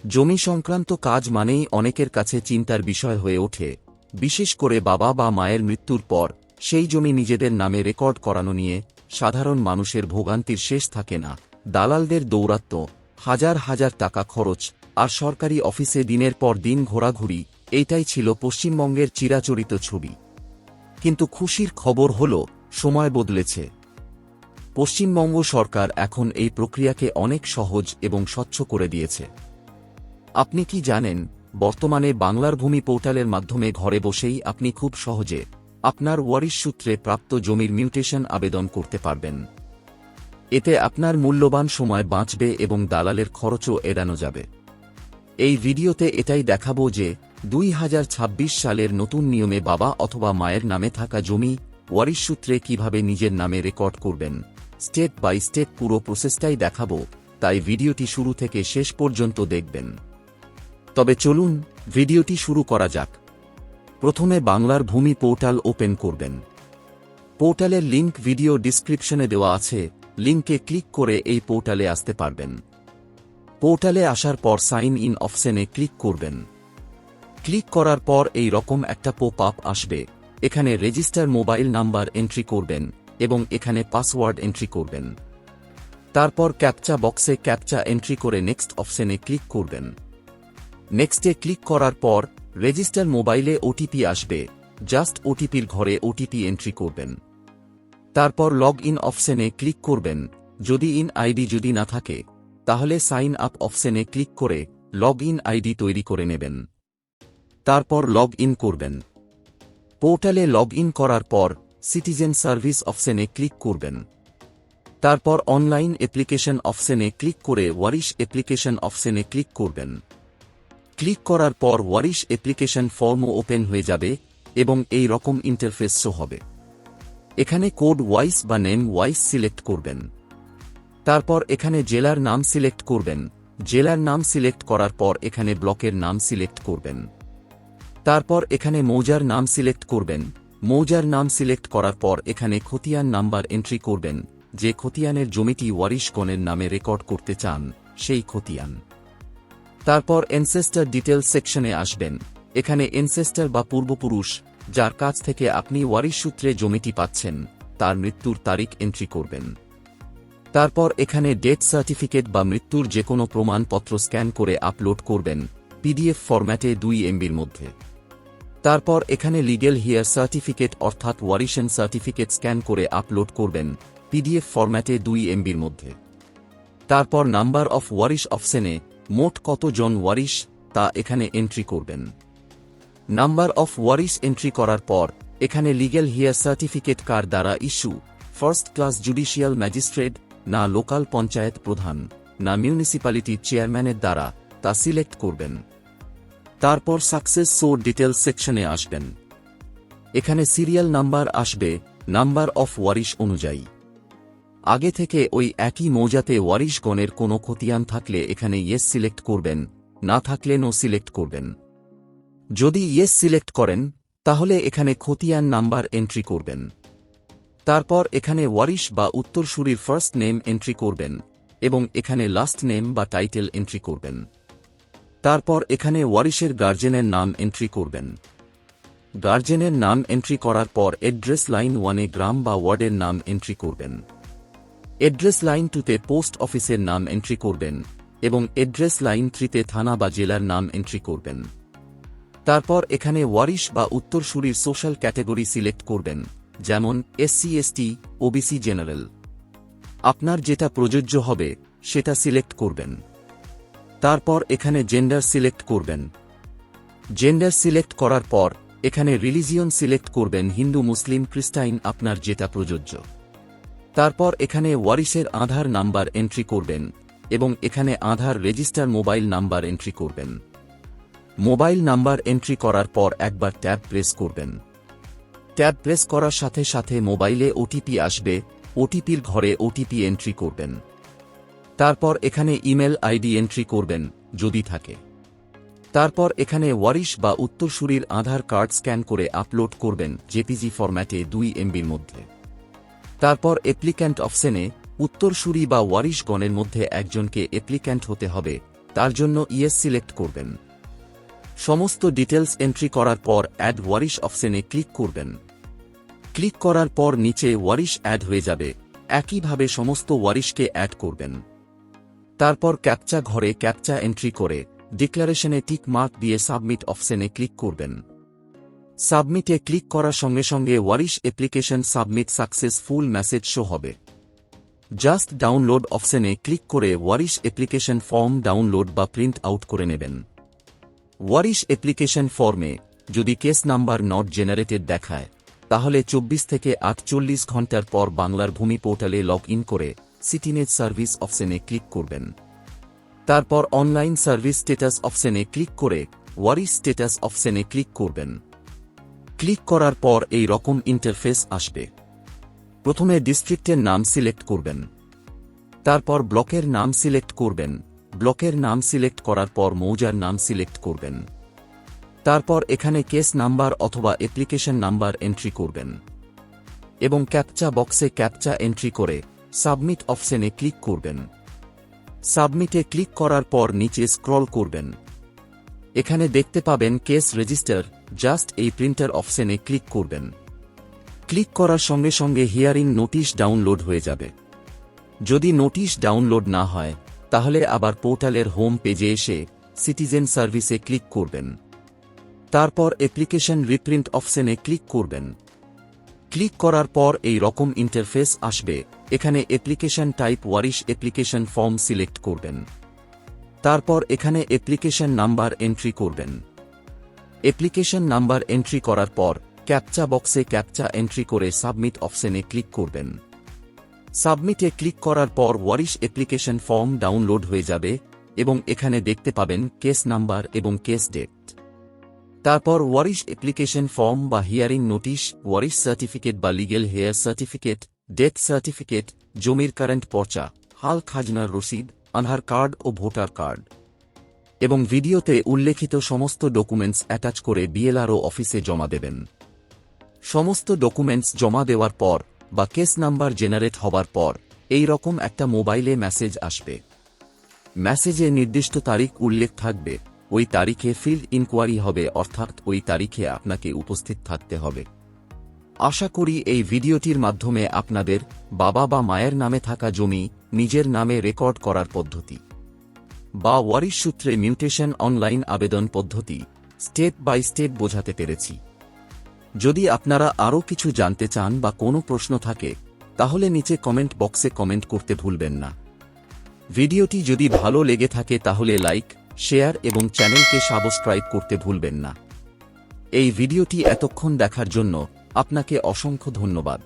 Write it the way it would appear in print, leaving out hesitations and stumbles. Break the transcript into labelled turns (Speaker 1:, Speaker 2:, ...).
Speaker 1: জমি সংক্রান্ত কাজ মানেই অনেকের কাছে চিন্তার বিষয় হয়ে ওঠে, বিশেষ করে বাবা বা মায়ের মৃত্যুর পর সেই জমি নিজেদের নামে রেকর্ড করানো নিয়ে সাধারণ মানুষের ভোগান্তির শেষ থাকে না। দালালদের দৌরাত্ম্য, হাজার হাজার টাকা খরচ আর সরকারি অফিসে দিনের পর দিন ঘোরাঘুরি, এইটাই ছিল পশ্চিমবঙ্গের চিরাচরিত ছবি। কিন্তু খুশির খবর হল, সময় বদলেছে। পশ্চিমবঙ্গ সরকার এখন এই প্রক্রিয়াকে অনেক সহজ এবং স্বচ্ছ করে দিয়েছে। আপনি কি জানেন, বর্তমানে বাংলার ভূমি পোর্টালের মাধ্যমে ঘরে বসেই আপনি খুব সহজে আপনার ওয়ারিশ সূত্রে প্রাপ্ত জমির মিউটেশন আবেদন করতে পারবেন। এতে আপনার মূল্যবান সময় বাঁচবে এবং দালালের খরচও এড়ানো যাবে। এই ভিডিওতে এটাই দেখাবো যে 2026 সালের নতুন নিয়মে বাবা অথবা মায়ের নামে থাকা জমি ওয়ারিশ সূত্রে কিভাবে নিজের নামে রেকর্ড করবেন। স্টেপ বাই স্টেপ পুরো প্রসেসটাই দেখাবো, তাই ভিডিওটি শুরু থেকে শেষ পর্যন্ত দেখবেন। তবে চলুন ভিডিওটি শুরু করা যাক। প্রথমে বাংলার ভূমি পোর্টাল ওপেন করবেন। পোর্টালের লিংক ভিডিও ডিসক্রিপশনে দেওয়া আছে, লিংকে ক্লিক করে এই পোর্টালে আসতে পারবেন। পোর্টালে আসার পর সাইন ইন অপশনে ক্লিক করবেন। ক্লিক করার পর এই রকম একটা পপ আপ আসবে। এখানে রেজিস্টার মোবাইল নাম্বার এন্ট্রি করবেন এবং এখানে পাসওয়ার্ড এন্ট্রি করবেন। তারপর ক্যাপচা বক্সে ক্যাপচা এন্ট্রি করে নেক্সট অপশনে ক্লিক করবেন। নেক্সটে ক্লিক করার পর রেজিস্টার মোবাইলে ওটিপি আসবে, জাস্ট ওটিপির ঘরে ওটিপি এন্ট্রি করবেন। তারপর লগ ইন অপশনে ক্লিক করবেন। যদি ইন আইডি যদি না থাকে, তাহলে সাইন আপ অপশনে ক্লিক করে লগ ইন আইডি তৈরি করে নেবেন। তারপর লগ ইন করবেন। পোর্টালে লগ ইন করার পর সিটিজেন সার্ভিস অপশনে ক্লিক করবেন। তারপর অনলাইন অ্যাপ্লিকেশন অপশনে ক্লিক করে ওয়ারিশ অ্যাপ্লিকেশন অপশনে ক্লিক করবেন। ক্লিক করার পর ওয়ারিশ অ্যাপ্লিকেশন ফর্মও ওপেন হয়ে যাবে এবং এই রকম ইন্টারফেস শো হবে। এখানে কোড ওয়াইস বা নেম ওয়াইস সিলেক্ট করবেন। তারপর এখানে জেলার নাম সিলেক্ট করবেন। জেলার নাম সিলেক্ট করার পর এখানে ব্লকের নাম সিলেক্ট করবেন। তারপর এখানে মৌজার নাম সিলেক্ট করবেন। মৌজার নাম সিলেক্ট করার পর এখানে খতিয়ান নাম্বার এন্ট্রি করবেন, যে খতিয়ানের জমিটি ওয়ারিশগণের নামে রেকর্ড করতে চান সেই খতিয়ান। তারপর এনসেস্টার ডিটেলস সেকশনে আসবেন। এখানে এনসেস্টার বা পূর্বপুরুষ, যার কাছ থেকে আপনি ওয়ারিশ সূত্রে জমিটি পাচ্ছেন, তার মৃত্যুর তারিখ এন্ট্রি করবেন। তারপর এখানে ডেথ সার্টিফিকেট বা মৃত্যুর যে কোনো প্রমাণপত্র স্ক্যান করে আপলোড করবেন পিডিএফ ফরম্যাটে 2 MBর মধ্যে। তারপর এখানে লিগ্যাল হিয়ার সার্টিফিকেট অর্থাৎ ওয়ারিশন সার্টিফিকেট স্ক্যান করে আপলোড করবেন পিডিএফ ফরম্যাটে 2 MBর মধ্যে। তারপর নাম্বার অফ ওয়ারিশ অপশনে মোট কত জন ওয়ারিশ তা এখানে এন্ট্রি করবেন। নাম্বার অফ ওয়ারিশ এন্ট্রি করার পর এখানে লিগ্যাল হিয়ার সার্টিফিকেট কার দ্বারা issue, first class judicial magistrate, না লোকাল পঞ্চায়েত প্রধান, না মিউনিসিপ্যালিটি চেয়ারম্যানের দ্বারা, তা সিলেক্ট করবেন। তারপর সাকসেস সো ডিটেলস সেকশনে আসবেন। এখানে সিরিয়াল নাম্বার আসবে নাম্বার অফ ওয়ারিশ অনুযায়ী। আগে থেকে ওই একই মৌজাতে ওয়ারিশগণের কোনো খতিয়ান থাকলে এখানে ইয়েস সিলেক্ট করবেন, না থাকলে নো সিলেক্ট করবেন। যদি ইয়েস সিলেক্ট করেন, তাহলে এখানে খতিয়ান নাম্বার এন্ট্রি করবেন। তারপর এখানে ওয়ারিশ বা উত্তরসূরির ফার্স্ট নেম এন্ট্রি করবেন এবং এখানে লাস্ট নেম বা টাইটেল এন্ট্রি করবেন। তারপর এখানে ওয়ারিশের গার্জেনের নাম এন্ট্রি করবেন। গার্জেনের নাম এন্ট্রি করার পর অ্যাড্রেস লাইন 1-এ গ্রাম বা ওয়ার্ডের নাম এন্ট্রি করবেন। অ্যাড্রেস লাইন 2-তে পোস্ট অফিসের নাম এন্ট্রি করবেন এবং অ্যাড্রেস লাইন 3-তে থানা বা জেলার নাম এন্ট্রি করবেন। তারপর এখানে ওয়ারিশ বা উত্তরসূরির সোশ্যাল ক্যাটেগরি সিলেক্ট করবেন, যেমন SC ST OBC জেনারেল। আপনার যেটা প্রযোজ্য হবে সেটা সিলেক্ট করবেন। তারপর এখানে জেন্ডার সিলেক্ট করবেন। জেন্ডার সিলেক্ট করার পর এখানে রিলিজিয়ন সিলেক্ট করবেন, হিন্দু, মুসলিম, খ্রিস্টান, আপনার যেটা প্রযোজ্য। তারপর এখানে ওয়ারিশের আধার নাম্বার এন্ট্রি করবেন এবং এখানে আধার রেজিস্টার মোবাইল নাম্বার এন্ট্রি করবেন। মোবাইল নাম্বার এন্ট্রি করার পর একবার ট্যাব প্রেস করবেন। ট্যাব প্রেস করার সাথে সাথে মোবাইলে ওটিপি আসবে, ওটিপির ঘরে ওটিপি এন্ট্রি করবেন। তারপর এখানে ইমেল আইডি এন্ট্রি করবেন যদি থাকে। তারপর এখানে ওয়ারিশ বা উত্তরসূরির আধার কার্ড স্ক্যান করে আপলোড করবেন জেপিজি ফরম্যাটে 2 MBর মধ্যে। তারপর অ্যাপ্লিক্যান্ট অপশনে উত্তরসূরি বা ওয়ারিশগণের মধ্যে একজনকে অ্যাপ্লিক্যান্ট হতে হবে, তার জন্য ইয়েস সিলেক্ট করবেন। সমস্ত ডিটেলস এন্ট্রি করার পর অ্যাড ওয়ারিশ অপশনে ক্লিক করবেন। ক্লিক করার পর নিচে ওয়ারিশ অ্যাড হয়ে যাবে। একইভাবে সমস্ত ওয়ারিশকে অ্যাড করবেন। তারপর ক্যাপচা ঘরে ক্যাপচা এন্ট্রি করে ডিক্লারেশনে টিক মার্ক দিয়ে সাবমিট অপশনে ক্লিক করবেন। সাবমিটে ক্লিক করার সঙ্গে সঙ্গে ওয়ারিশ application submit successful message show হবে। জাস্ট ডাউনলোড অপশনে ক্লিক করে ওয়ারিশ অ্যাপ্লিকেশন ফর্ম ডাউনলোড বা প্রিন্ট আউট করে নেবেন। ওয়ারিশ অ্যাপ্লিকেশন ফর্মে যদি কেস নাম্বার নট জেনারেটেড দেখায়, তাহলে 24 থেকে 48 ঘন্টার পর বাংলার ভূমি পোর্টালে লগ ইন করে সিটিনেট সার্ভিস অপশনে ক্লিক করবেন। তারপর অনলাইন সার্ভিস স্ট্যাটাস অপশনে ক্লিক করে ওয়ারিশ স্ট্যাটাস অপশনে ক্লিক করবেন। ক্লিক করার পর এই রকম ইন্টারফেস আসবে। প্রথমে ডিস্ট্রিক্টের নাম সিলেক্ট করবেন। তারপর ব্লকের নাম সিলেক্ট করবেন। ব্লকের নাম সিলেক্ট করার পর মৌজার নাম সিলেক্ট করবেন। তারপর এখানে কেস নাম্বার অথবা অ্যাপ্লিকেশন নাম্বার এন্ট্রি করবেন এবং ক্যাপচা বক্সে ক্যাপচা এন্ট্রি করে সাবমিট অপশনে ক্লিক করবেন। সাবমিটে ক্লিক করার পর নিচে স্ক্রল করবেন। এখানে দেখতে পাবেন কেস রেজিস্টার, জাস্ট এই প্রিন্টার অপশনে ক্লিক করবেন। ক্লিক করার সঙ্গে সঙ্গে হিয়ারিং নোটিশ ডাউনলোড হয়ে যাবে। যদি নোটিশ ডাউনলোড না হয়, তাহলে আবার পোর্টালের হোম পেজে এসে সিটিজেন সার্ভিসে ক্লিক করবেন। তারপর অ্যাপ্লিকেশন রিপ্রিন্ট অপশনে ক্লিক করবেন। ক্লিক করার পর এই রকম ইন্টারফেস আসবে। এখানে অ্যাপ্লিকেশন টাইপ ওয়ারিশ অ্যাপ্লিকেশন ফর্ম সিলেক্ট করবেন। তারপর এখানে অ্যাপ্লিকেশন নাম্বার এন্ট্রি করবেন। অ্যাপ্লিকেশন নাম্বার এন্ট্রি করার পর ক্যাপচা বক্সে ক্যাপচা এন্ট্রি করে সাবমিট অপশনে ক্লিক করবেন। সাবমিটে ক্লিক করার পর ওয়ারিশ অ্যাপ্লিকেশন ফর্ম ডাউনলোড হয়ে যাবে এবং এখানে দেখতে পাবেন কেস নাম্বার এবং কেস ডেট। তারপর ওয়ারিশ অ্যাপ্লিকেশন ফর্ম বা হিয়ারিং নোটিশ, ওয়ারিশ সার্টিফিকেট বা legal hair certificate, death certificate, জমির কারেন্ট পর্চা, হাল খাজনার রসিদ, আধার কার্ড ও ভোটার কার্ড এবং ভিডিওতে উল্লেখিত সমস্ত ডকুমেন্টস অ্যাটাচ করে বিএলআরও অফিসে জমা দেবেন। সমস্ত ডকুমেন্টস জমা দেওয়ার পর বা কেস নাম্বার জেনারেট হবার পর এই রকম একটা মোবাইলে মেসেজ আসবে। মেসেজে নির্দিষ্ট তারিখ উল্লেখ থাকবে। ওই তারিখে ফিল্ড ইনকোয়ারি হবে, অর্থাৎ ওই তারিখে আপনাকে উপস্থিত থাকতে হবে। আশা করি এই ভিডিওটির মাধ্যমে আপনাদের বাবা বা মায়ের নামে থাকা জমি নিজের নামে রেকর্ড করার পদ্ধতি বা ওয়ারিশ সূত্রে মিউটেশন অনলাইন আবেদন পদ্ধতি স্টেপ বাই স্টেপ বোঝাতে পেরেছি। যদি আপনারা আরও কিছু জানতে চান বা কোনো প্রশ্ন থাকে, তাহলে নিচে কমেন্ট বক্সে কমেন্ট করতে ভুলবেন না। ভিডিওটি যদি ভালো লেগে থাকে তাহলে লাইক, শেয়ার এবং চ্যানেলকে সাবস্ক্রাইব করতে ভুলবেন না। এই ভিডিওটি এতক্ষণ দেখার জন্য আপনাকে অসংখ্য ধন্যবাদ।